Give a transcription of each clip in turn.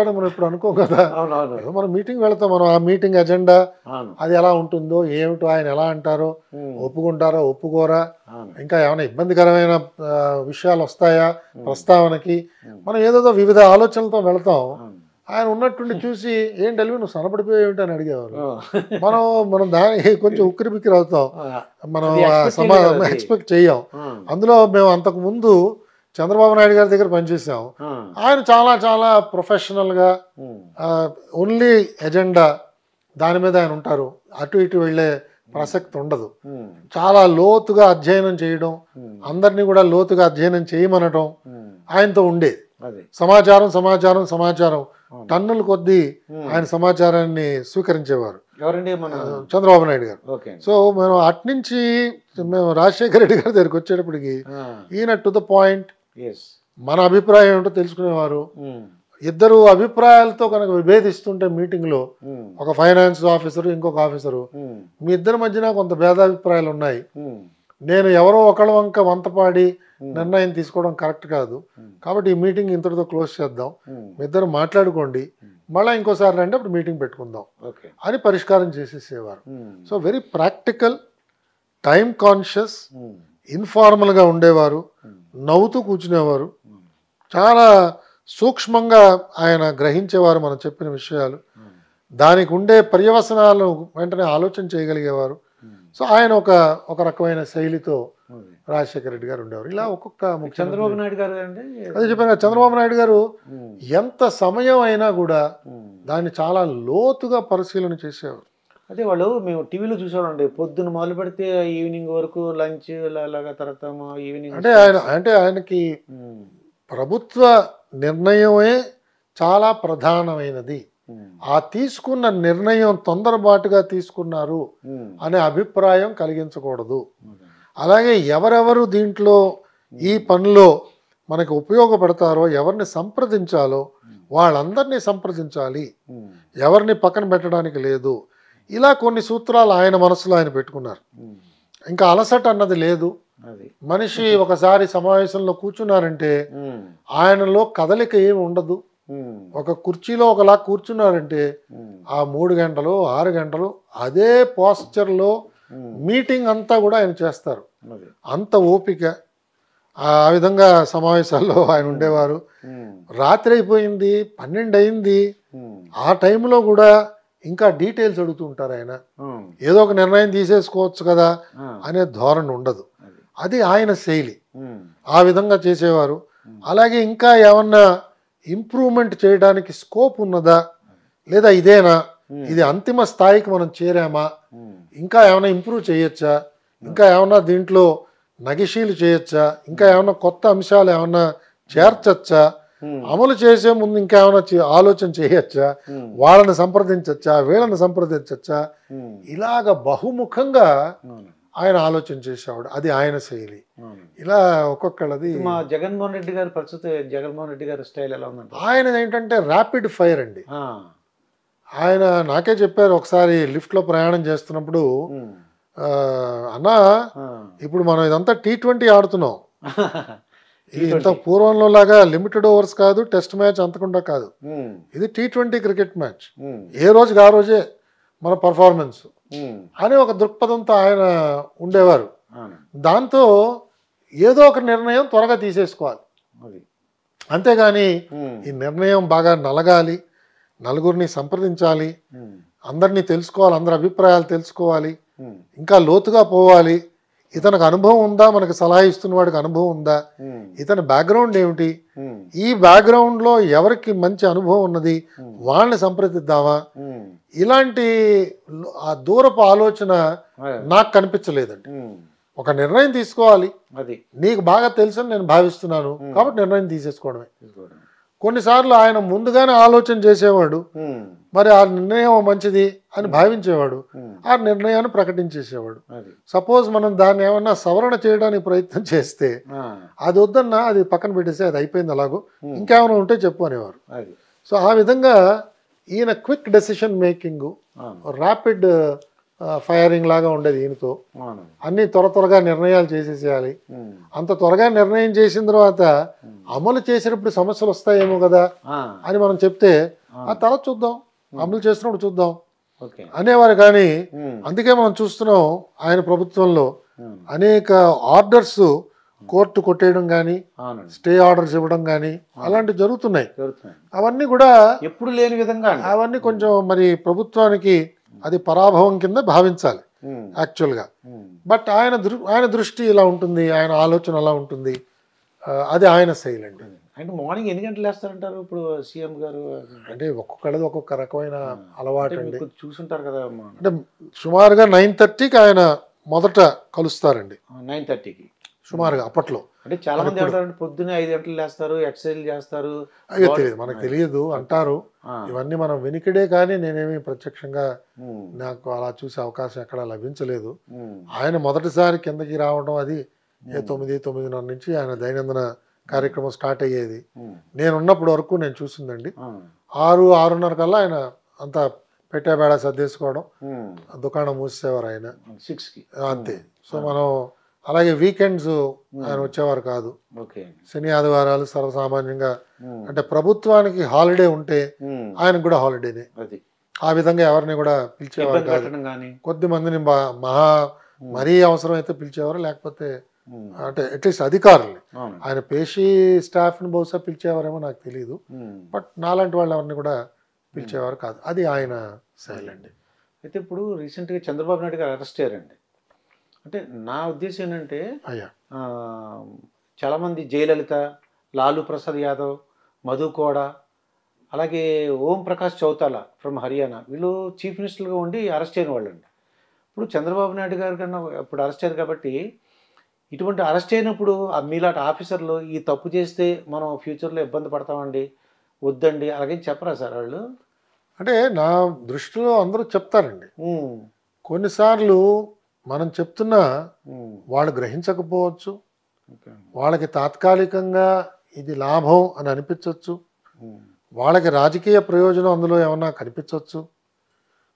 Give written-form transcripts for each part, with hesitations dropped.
మనం ఇప్పుడు అనుకోం కదా. అవునవును. ఏదో మనం మీటింగ్ వెళ్తాం, మనం ఆ మీటింగ్ ఎజెండా అవును. అది ఎలా ఉంటుందో ఏమిటో, ఆయన ఎలా అంటారో, ఒప్పుకుంటారా ఒప్పుకోరా, అవును. ఇంకా ఏమైనా ఇబ్బందికరమైన విషయాలు వస్తాయా ప్రస్తావనకి, మనం ఏదేదో వివిధ ఆలోచనలతో వెళ్తాం. ఆయన ఉన్నట్టుండి చూసి ఏంటి అల్వి నువ్వు సనపడిపోయి ఏమిటి అని అడిగేవారు. మనం మనం దానికి కొంచెం ఉక్కిరి బిక్కిరి అవుతాం, మనం సమాధానం ఎక్స్పెక్ట్ చెయ్యం. అందులో మేము అంతకు ముందు చంద్రబాబు నాయుడు గారి దగ్గర పనిచేసాం. ఆయన చాలా చాలా ప్రొఫెషనల్గా ఓన్లీ ఎజెండా దాని మీద ఆయన ఉంటారు, అటు ఇటు వెళ్ళే ప్రసక్తి ఉండదు. చాలా లోతుగా అధ్యయనం చేయడం, అందరినీ కూడా లోతుగా అధ్యయనం చేయమనడం ఆయనతో ఉండేది. సమాచారం సమాచారం సమాచారం టన్నుల కొద్దీ ఆయన సమాచారాన్ని స్వీకరించేవారు చంద్రబాబు నాయుడు గారు. సో మేము అట్నుంచి మేము రాజశేఖర రెడ్డి గారి దగ్గరికి వచ్చేటప్పటికి ఈయన టు ద పాయింట్, మన అభిప్రాయం ఏమిటో తెలుసుకునేవారు. ఇద్దరు అభిప్రాయాలతో కనుక విభేదిస్తుంటే మీటింగ్లో ఒక ఫైనాన్స్ ఆఫీసరు ఇంకొక ఆఫీసరు, మీ ఇద్దరి మధ్యన కొంత భేదాభిప్రాయాలు ఉన్నాయి, నేను ఎవరో ఒకళ్ళ వంక వంతపాడి నిర్ణయం తీసుకోవడం కరెక్ట్ కాదు, కాబట్టి ఈ మీటింగ్ ఇంతటితో క్లోజ్ చేద్దాం, మీ ఇద్దరు మాట్లాడుకోండి, మళ్ళీ ఇంకోసారి రండి అప్పుడు మీటింగ్ పెట్టుకుందాం అని పరిష్కారం చేసేసేవారు. So very practical, time conscious, ఇన్ఫార్మల్గా ఉండేవారు, నవ్వుతూ కూర్చునేవారు, చాలా సూక్ష్మంగా ఆయన గ్రహించేవారు మనం చెప్పిన విషయాలు, దానికి ఉండే పర్యవసనాలను వెంటనే ఆలోచన చేయగలిగేవారు. సో ఆయన ఒక రకమైన శైలితో రాజశేఖర రెడ్డి గారు ఉండేవారు. ఇలా ఒక్కొక్క చంద్రబాబు నాయుడు గారు అంటే అదే చెప్పాను, చంద్రబాబు నాయుడు గారు ఎంత సమయం అయినా కూడా దాన్ని చాలా లోతుగా పరిశీలన చేసేవారు. అదే వాళ్ళు మేము టీవీలో చూసామండి, పొద్దున్న మొదలు పెడితే ఈవినింగ్ వరకు లంచ్ అలాగా, తర్వాత ఈవినింగ్ అంటే ఆయనకి ప్రభుత్వ నిర్ణయమే చాలా ప్రధానమైనది, ఆ తీసుకున్న నిర్ణయం తొందరపాటుగా తీసుకున్నారు అనే అభిప్రాయం కలిగించకూడదు. అలాగే ఎవరెవరు దీంట్లో ఈ పనిలో మనకు ఉపయోగపడతారో, ఎవరిని సంప్రదించాలో వాళ్ళందరినీ సంప్రదించాలి, ఎవరిని పక్కన పెట్టడానికి లేదు. ఇలా కొన్ని సూత్రాలు ఆయన మనసులో ఆయన పెట్టుకున్నారు. ఇంకా అలసట అన్నది లేదు. మనిషి ఒకసారి సమావేశంలో కూర్చున్నారంటే ఆయనలో కదలిక ఏమి ఉండదు. ఒక కుర్చీలో ఒకలా కూర్చున్నారంటే ఆ 3 గంటలు 6 గంటలు అదే పోస్చర్లో మీటింగ్ అంతా కూడా ఆయన చేస్తారు. అంత ఓపిక, ఆ విధంగా సమావేశాల్లో ఆయన ఉండేవారు. రాత్రి అయిపోయింది, 12 అయింది, ఆ టైంలో కూడా ఇంకా డీటెయిల్స్ అడుగుతూ ఉంటారు ఆయన. ఏదో ఒక నిర్ణయం తీసేసుకోవచ్చు కదా అనే ధోరణి ఉండదు. అది ఆయన శైలి, ఆ విధంగా చేసేవారు. అలాగే ఇంకా ఏమన్నా ఇంప్రూవ్మెంట్ చేయడానికి స్కోప్ ఉన్నదా, లేదా ఇదేనా, ఇది అంతిమ స్థాయికి మనం చేరామా, ఇంకా ఏమైనా ఇంప్రూవ్ చేయొచ్చా, ఇంకా ఏమన్నా దీంట్లో నగిషీలు చేయొచ్చా, ఇంకా ఏమన్నా కొత్త అంశాలు ఏమన్నా చేర్చచ్చా, అమలు చేసే ముందు ఇంకా ఏమైనా ఆలోచన చేయొచ్చా, వాళ్ళని సంప్రదించచ్చా, వీళ్ళని సంప్రదించచ్చా, ఇలాగ బహుముఖంగా ఆయన ఆలోచన చేసేవాడు. అది ఆయన శైలి. ఇలా ఒక్కొక్కళ్ళది. మా జగన్మోహన్ రెడ్డి గారి పరిస్థితి, జగన్మోహన్ రెడ్డి గారి స్టైల్ ఎలా ఉందంటే ఆయన ఏంటంటే ర్యాపిడ్ ఫైర్ అండి. ఆయన నాకే చెప్పారు ఒకసారి లిఫ్ట్లో ప్రయాణం చేస్తున్నప్పుడు, అన్నా ఇప్పుడు మనం ఇదంతా T20 ఆడుతున్నాం, ఇది ఇంత పూర్వంలో లాగా లిమిటెడ్ ఓవర్స్ కాదు, టెస్ట్ మ్యాచ్ అంతకుండా కాదు, ఇది T20 క్రికెట్ మ్యాచ్, ఏ రోజుకి ఆ రోజే మన పర్ఫార్మెన్స్ అని ఒక దృక్పథంతో ఆయన ఉండేవారు. దాంతో ఏదో ఒక నిర్ణయం త్వరగా తీసేసుకోవాలి, అంతేగాని ఈ నిర్ణయం బాగా నలగాలి, నలుగురిని సంప్రదించాలి, అందరినీ తెలుసుకోవాలి, అందరి అభిప్రాయాలు తెలుసుకోవాలి, ఇంకా లోతుగా పోవాలి, ఇతనికి అనుభవం ఉందా, మనకు సలహా ఇస్తున్న వాడికి అనుభవం ఉందా, ఇతని బ్యాక్గ్రౌండ్ ఏమిటి, ఈ బ్యాక్గ్రౌండ్లో ఎవరికి మంచి అనుభవం ఉన్నది వాళ్ళని సంప్రదిద్దామా, ఇలాంటి ఆ దూరపు ఆలోచన నాకు కనిపించలేదండి. ఒక నిర్ణయం తీసుకోవాలి, నీకు బాగా తెలుసని నేను భావిస్తున్నాను కాబట్టి నిర్ణయం తీసేసుకోవడమే. కొన్నిసార్లు ఆయన ముందుగానే ఆలోచన చేసేవాడు, మరి ఆ నిర్ణయం మంచిది అని భావించేవాడు, ఆ నిర్ణయాన్ని ప్రకటించేసేవాడు. సపోజ్ మనం దాన్ని ఏమన్నా సవరణ చేయడానికి ప్రయత్నం చేస్తే అది వద్దన్నా అది పక్కన పెట్టేసి అది అయిపోయింది అలాగో, ఇంకేమైనా ఉంటే చెప్పు అనేవారు. సో ఆ విధంగా ఈయన quick decision making, rapid firing లాగా ఉండేది ఈయనతో. అవును. అన్నీ త్వరగా నిర్ణయాలు చేసేసేయాలి. ఉమ్. అంత త్వరగా నిర్ణయం చేసిన తర్వాత అమలు చేసినప్పుడు సమస్యలు వస్తాయేమో కదా ఆ, అని మనం చెప్తే ఆ, ఆ తర్వాత చూద్దాం, అమలు చేసినప్పుడు చూద్దాం ఓకే. అనేవారు. కానీ ఉమ్, అందుకే మనం చూస్తున్నాం ఆయన ప్రభుత్వంలో ఉమ్, అనేక ఆర్డర్స్ కోర్టు కొట్టేయడం కానీ, అవునండి, స్టే ఆర్డర్స్ ఇవ్వడం కానీ అలాంటివి జరుగుతున్నాయి. జరుగుతున్నాయి. అవన్నీ కూడా ఎప్పుడు లేని విధంగా అండి. అవన్నీ కొంచెం మరి ప్రభుత్వానికి అది పరాభవం కింద భావించాలి ఉమ్, యాక్చువల్గా. ఉమ్, బట్ ఆయన దృష్టి ఇలా ఉంటుంది, ఆయన ఆలోచన అలా ఉంటుంది. అది ఆయన శైలి అండి. అంటే మార్నింగ్ ఎన్ని గంటలు వేస్తారంటారు ఇప్పుడు సీఎం గారు? అంటే ఒక్కొక్కళ్ళది ఒక్కొక్క రకమైన అలవాటు అంటే అండి. మీకు చూసుంటారు కదా అంటే సుమారుగా 9:30కి ఆయన మొదట కలుస్తారండి, 9:30కి. సుమారుగా అప్పట్లో. అంటే చాలా మంది ఏమంటారంటే పొద్దున్నే 5 గంటలు లేస్తారు, ఎక్సర్సైజ్ చేస్తారు. అయ్యో తెలియదు, మనకు తెలియదు అంటారు. ఆ, ఇవన్నీ మనం వెనుకడే, కానీ నేనేమి ప్రత్యక్షంగా ఉమ్, నాకు అలా చూసే అవకాశం ఎక్కడ లభించలేదు. ఉమ్, ఆయన మొదటిసారి కిందకి రావడం అది 9:30 నుంచి ఆయన దైనందిన కార్యక్రమం స్టార్ట్ అయ్యేది. ఉమ్, నేనున్నప్పటి వరకు నేను చూసిందండి. ఆ, 6-6:30 కల్లా ఆయన అంతా పెట్టేబేడ సర్దేసుకోవడం, ఉమ్, దుకాణం మూసేవారు ఆయన, 6కి. అంతే. సో మనం అలాగే వీకెండ్స్ ఆయన వచ్చేవారు కాదు. ఓకే. శని ఆదివారాలు సర్వసామాన్యంగా, ఉమ్, అంటే ప్రభుత్వానికి హాలిడే ఉంటే ఉమ్, ఆయనకు కూడా హాలిడేనే. అది ఆ విధంగా ఎవరిని కూడా పిలిచేవారు ఇబ్బంది కాదు. పెట్టడం కానీ. కొద్ది మందిని మహా మరీ అవసరం అయితే పిలిచేవారు, లేకపోతే ఉమ్, అంటే అట్లీస్ట్ అధికారుల్ని, అవును. ఆయన పేషీ స్టాఫ్ని బహుశా పిలిచేవారేమో నాకు తెలియదు. ఉమ్. బట్ నాలాంటి వాళ్ళు ఎవరిని కూడా పిలిచేవారు కాదు. అది ఆయన శైలి అండి. అయితే ఇప్పుడు రీసెంట్గా చంద్రబాబు నాయుడు గారు అరెస్ట్ అయ్యారండి. అంటే నా ఉద్దేశం ఏంటంటే అయ్యా ఆ, చాలామంది జయలలిత, లాలూ ప్రసాద్ యాదవ్, మధు కోడా, అలాగే ఓం ప్రకాష్ చౌతాలా ఫ్రమ్ హర్యానా, వీళ్ళు చీఫ్ మినిస్టర్గా ఉండి అరెస్ట్ అయిన వాళ్ళండి. ఇప్పుడు చంద్రబాబు నాయుడు గారి కన్నా ఇప్పుడు అరెస్ట్ అయ్యారు కాబట్టి, ఇటువంటి అరెస్ట్ అయినప్పుడు మీలాంటి ఆఫీసర్లు ఈ తప్పు చేస్తే మనం ఫ్యూచర్లో ఇబ్బంది పడతామండి, వద్దండి అలాగే చెప్పరా సార్ వాళ్ళు? అంటే నా దృష్టిలో అందరూ చెప్తారండి. ఉమ్, కొన్నిసార్లు మనం చెప్తున్నా ఉమ్, వాళ్ళు గ్రహించకపోవచ్చు, ఓకే. వాళ్ళకి తాత్కాలికంగా ఇది లాభం అని అనిపించవచ్చు, ఉమ్, వాళ్ళకి రాజకీయ ప్రయోజనం అందులో ఏమన్నా కనిపించవచ్చు.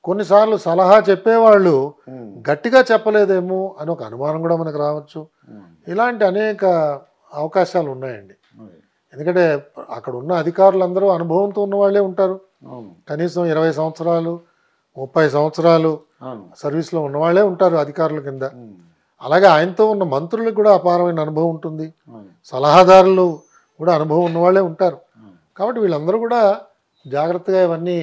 కొన్నిసార్లు సలహా చెప్పేవాళ్ళు ఉమ్, గట్టిగా చెప్పలేదేమో అని ఒక అనుమానం కూడా మనకు రావచ్చు. ఉమ్, ఇలాంటి అనేక అవకాశాలు ఉన్నాయండి. అదే. ఎందుకంటే అక్కడ ఉన్న అధికారులందరూ అనుభవంతో ఉన్న వాళ్ళే ఉంటారు. అవును, కనీసం 20 సంవత్సరాలు 30 సంవత్సరాలు అవును. సర్వీస్లో ఉన్నవాళ్లే ఉంటారు అధికారుల కింద. ఉమ్, అలాగే ఆయనతో ఉన్న మంత్రులకు కూడా అపారమైన అనుభవం ఉంటుంది, అవును, సలహాదారులు కూడా అనుభవం ఉన్నవాళ్లే ఉంటారు. అవును. కాబట్టి వీళ్ళందరూ కూడా జాగ్రత్తగా ఇవన్నీ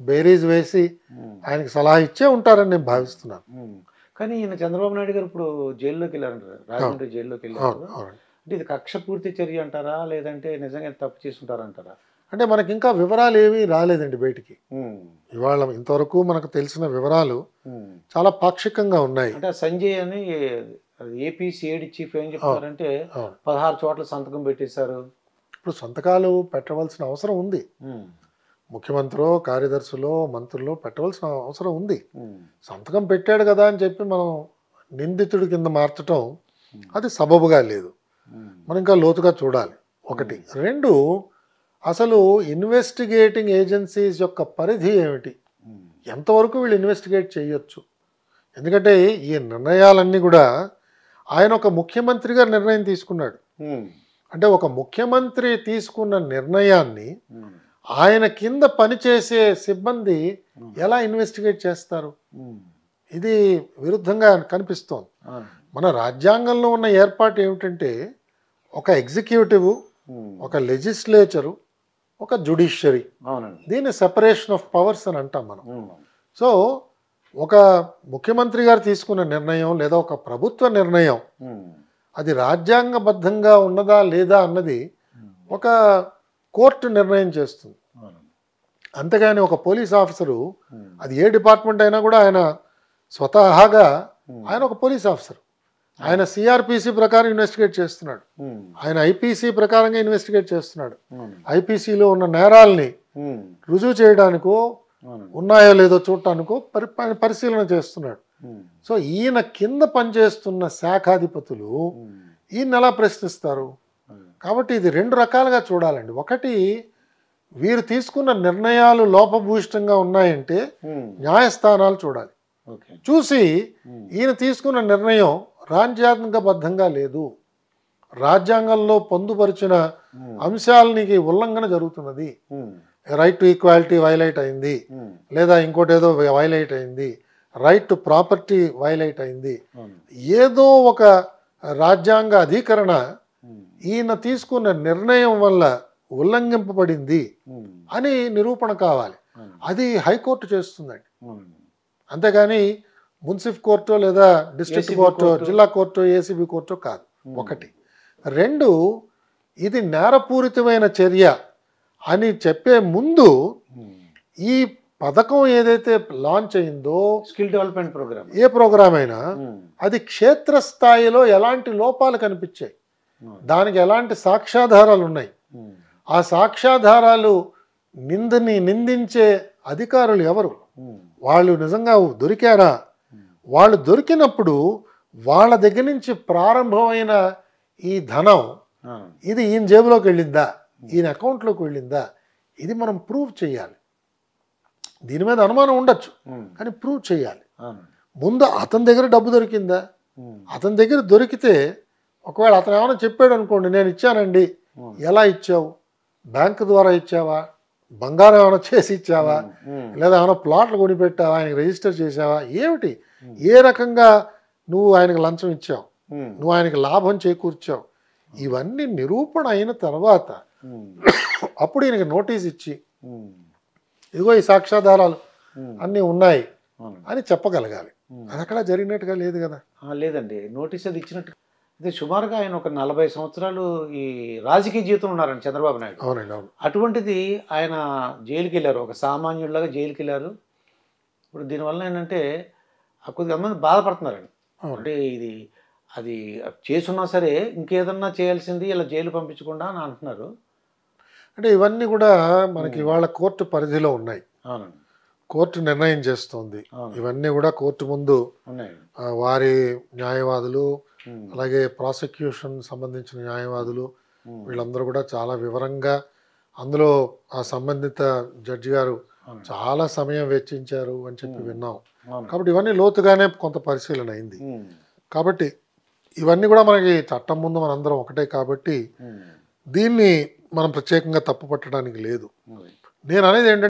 బేరీజ్ వేసి ఉమ్, ఆయనకి సలహా ఇచ్చే ఉంటారని నేను భావిస్తున్నాను. ఉమ్. కానీ ఈయన చంద్రబాబు నాయుడు గారు ఇప్పుడు జైల్లోకి వెళ్ళారంటారు, రాజమండ్రి జైల్లోకి వెళ్ళారు. అవును అవును. అంటే ఇది కక్ష పూర్తి చర్య అంటారా, లేదంటే నిజంగా తప్పు చేసుకుంటారంటారా? అంటే మనకి ఇంకా వివరాలు ఏమీ రాలేదండి బయటికి. ఉమ్, ఇవాళ ఇంతవరకు మనకు తెలిసిన వివరాలు ఉమ్. చాలా పాక్షికంగా ఉన్నాయి. అంటే ఆ సంజయ్ అని ఏపీ సిఐడి చీఫ్ ఏం చెప్తారంటే అవును. 16 చోట్ల సంతకం పెట్టేశారు. ఇప్పుడు సంతకాలు పెట్టవలసిన అవసరం ఉంది. ఉమ్, ముఖ్యమంత్రో కార్యదర్శులో మంత్రుల్లో పెట్టవలసిన అవసరం ఉంది. ఉమ్, సంతకం పెట్టాడు కదా అని చెప్పి మనం నిందితుడి కింద మార్చటం అది సబబుగా లేదు. ఉమ్, మనం ఇంకా లోతుగా చూడాలి. ఒకటి. రెండు, అసలు ఇన్వెస్టిగేటింగ్ ఏజెన్సీస్ యొక్క పరిధి ఏమిటి, ఉమ్, ఎంతవరకు వీళ్ళు ఇన్వెస్టిగేట్ చేయొచ్చు. ఎందుకంటే ఈ నిర్ణయాలన్నీ కూడా ఆయన ఒక ముఖ్యమంత్రిగా నిర్ణయం తీసుకున్నాడు. ఉమ్, అంటే ఒక ముఖ్యమంత్రి తీసుకున్న నిర్ణయాన్ని ఉమ్, ఆయన కింద పనిచేసే సిబ్బంది ఎలా ఇన్వెస్టిగేట్ చేస్తారు? ఉమ్, ఇది విరుద్ధంగా కనిపిస్తోంది. అవును. మన రాజ్యాంగంలో ఉన్న ఏర్పాటు ఏమిటంటే ఒక ఎగ్జిక్యూటివ్, ఉమ్, ఒక లెజిస్లేచరు, ఒక జ్యుడిషియరీ. అవునండి. దీన్ని సెపరేషన్ ఆఫ్ పవర్స్ అని అంటాం మనం. ఉమ్, సో ఒక ముఖ్యమంత్రి గారు తీసుకున్న నిర్ణయం లేదా ఒక ప్రభుత్వ నిర్ణయం ఉమ్, అది రాజ్యాంగబద్ధంగా ఉన్నదా లేదా అన్నది ఒక కోర్టు నిర్ణయం చేస్తుంది. అవును. అంతేగాని ఒక పోలీస్ ఆఫీసరు, ఉమ్, అది ఏ డిపార్ట్మెంట్ అయినా కూడా ఆయన స్వతహాగా ఆయన ఒక పోలీస్ ఆఫీసర్. ఆయన సిఆర్పిసి ప్రకారం ఇన్వెస్టిగేట్ చేస్తున్నాడు, ఉమ్, ఆయన ఐపీసీ ప్రకారంగా ఇన్వెస్టిగేట్ చేస్తున్నాడు. అవును. ఐపీసీలో ఉన్న నేరాల్ని ఉమ్, రుజువు చేయడానికో అవును. ఉన్నాయో లేదో చూడటానికో పరిశీలన చేస్తున్నాడు. ఉమ్, సో ఈయన కింద పనిచేస్తున్న శాఖాధిపతులు ఉమ్, ఈయన ఎలా ప్రశ్నిస్తారు? అవును. కాబట్టి ఇది రెండు రకాలుగా చూడాలండి. ఒకటి, వీరు తీసుకున్న నిర్ణయాలు లోపభూయిష్టంగా ఉన్నాయంటే ఉమ్, న్యాయస్థానాలు చూడాలి. ఓకే. చూసి ఈయన తీసుకున్న నిర్ణయం రాజ్యాంగబద్ధంగా లేదు, రాజ్యాంగంలో పొందుపరిచిన అంశాలకి ఉల్లంఘన జరుగుతున్నది, రైట్ టు ఈక్వాలిటీ వైలేట్ అయింది, లేదా ఇంకోటి ఏదో వైలేట్ అయింది, రైట్ టు ప్రాపర్టీ వైలేట్ అయింది, ఏదో ఒక రాజ్యాంగ అధికరణ ఈయన తీసుకున్న నిర్ణయం వల్ల ఉల్లంఘింపబడింది అని నిరూపణ కావాలి. అది హైకోర్టు చేస్తుందండి. అంతేగాని మున్సిఫ్ కోర్టు లేదా డిస్ట్రిక్ట్ కోర్టు, జిల్లా కోర్టు, ఏసీబీ కోర్టు కాదు. ఒకటి. రెండు, ఇది నేరపూరితమైన చర్య అని చెప్పే ముందు ఈ పథకం ఏదైతే లాంచ్ అయిందో, స్కిల్ డెవలప్మెంట్ ప్రోగ్రామ్, ఏ ప్రోగ్రామ్ అయినా అది క్షేత్రస్థాయిలో ఎలాంటి లోపాలు కనిపించాయి, దానికి ఎలాంటి సాక్ష్యాధారాలు ఉన్నాయి, ఆ సాక్ష్యాధారాలు నిందించే అధికారులు ఎవరు, వాళ్ళు నిజంగా దొరికారా, వాళ్ళు దొరికినప్పుడు వాళ్ళ దగ్గర నుంచి ప్రారంభమైన ఈ ధనం ఇది ఈయన జేబులోకి వెళ్ళిందా, ఈయన అకౌంట్లోకి వెళ్ళిందా, ఇది మనం ప్రూవ్ చేయాలి. దీని మీద అనుమానం ఉండొచ్చు, కానీ ప్రూవ్ చేయాలి. ముందు అతని దగ్గర డబ్బు దొరికిందా, అతని దగ్గర దొరికితే ఒకవేళ అతను ఏమైనా చెప్పాడు అనుకోండి, నేను ఇచ్చానండి, ఎలా ఇచ్చావు, బ్యాంకు ద్వారా ఇచ్చావా, బంగారం ఏమైనా చేసి ఇచ్చావా, లేదా ఏమైనా ప్లాట్లు కొనిపెట్టావా, ఆయనకి రిజిస్టర్ చేసావా, ఏమిటి, ఏ రకంగా నువ్వు ఆయనకు లంచం ఇచ్చావు, నువ్వు ఆయనకి లాభం చేకూర్చావు, ఇవన్నీ నిరూపణ అయిన తర్వాత అప్పుడు ఈయనకి నోటీస్ ఇచ్చి ఇదిగో ఈ సాక్ష్యాధారాలు అన్నీ ఉన్నాయి అని చెప్పగలగాలి. అది అక్కడ జరిగినట్టుగా లేదు కదా. లేదండి, నోటీస్ అది ఇచ్చినట్టు. అయితే సుమారుగా ఆయన ఒక 40 సంవత్సరాలు ఈ రాజకీయ జీవితం ఉన్నారండి చంద్రబాబు నాయుడు. అవునండి, అవును. అటువంటిది ఆయన జైలుకి వెళ్ళారు, ఒక సామాన్యుడిలాగా జైలుకి వెళ్ళారు. ఇప్పుడు దీనివల్ల ఏంటంటే కొద్దిగా మంది బాధపడుతున్నారండి. అంటే ఇది అది చేసున్నా సరే ఇంకేదన్నా చేయాల్సింది, ఇలా జైలు పంపించకుండా అని అంటున్నారు. అంటే ఇవన్నీ కూడా మనకి ఇవాళ కోర్టు పరిధిలో ఉన్నాయి. అవునండి, కోర్టు నిర్ణయం చేస్తుంది. ఇవన్నీ కూడా కోర్టు ముందు వారి న్యాయవాదులు, అలాగే ప్రాసిక్యూషన్ సంబంధించిన న్యాయవాదులు, వీళ్ళందరూ కూడా చాలా వివరంగా అందులో ఆ సంబంధిత జడ్జి గారు చాలా సమయం వెచ్చించారు అని చెప్పి విన్నాం. కాబట్టి ఇవన్నీ లోతుగానే కొంత పరిశీలన అయింది. కాబట్టి ఇవన్నీ కూడా మనకి చట్టం ముందు మనందరం ఒకటే కాబట్టి దీన్ని మనం ప్రత్యేకంగా తప్పు పట్టడానికి లేదు. నేను అనేది ఏంటంటే